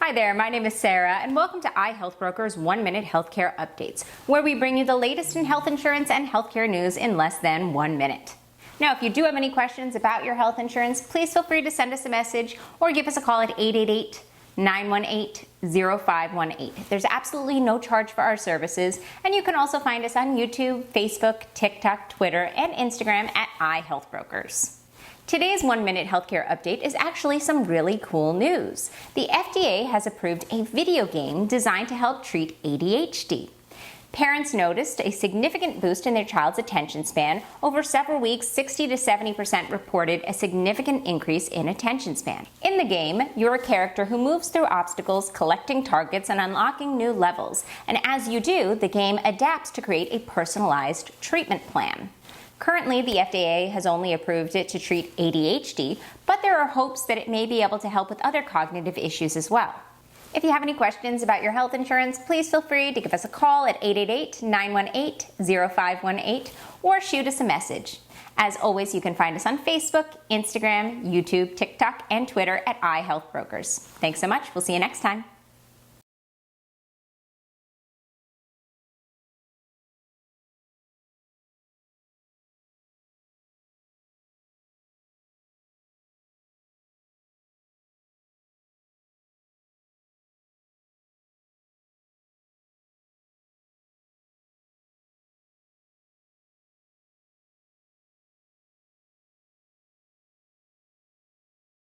Hi there, my name is Sarah, and welcome to iHealthBrokers 1-Minute Healthcare Updates, where we bring you the latest in health insurance and healthcare news in less than 1 minute. Now, if you do have any questions about your health insurance, please feel free to send us a message or give us a call at 888-918-0518. There's absolutely no charge for our services, and you can also find us on YouTube, Facebook, TikTok, Twitter, and Instagram at iHealthBrokers. Today's 1-Minute Healthcare Update is actually some really cool news. The FDA has approved a video game designed to help treat ADHD. Parents noticed a significant boost in their child's attention span. Over several weeks, 60 to 70% reported a significant increase in attention span. In the game, you're a character who moves through obstacles, collecting targets and unlocking new levels. And as you do, the game adapts to create a personalized treatment plan. Currently, the FDA has only approved it to treat ADHD, but there are hopes that it may be able to help with other cognitive issues as well. If you have any questions about your health insurance, please feel free to give us a call at 888-918-0518 or shoot us a message. As always, you can find us on Facebook, Instagram, YouTube, TikTok, and Twitter at iHealthBrokers. Thanks so much. We'll see you next time.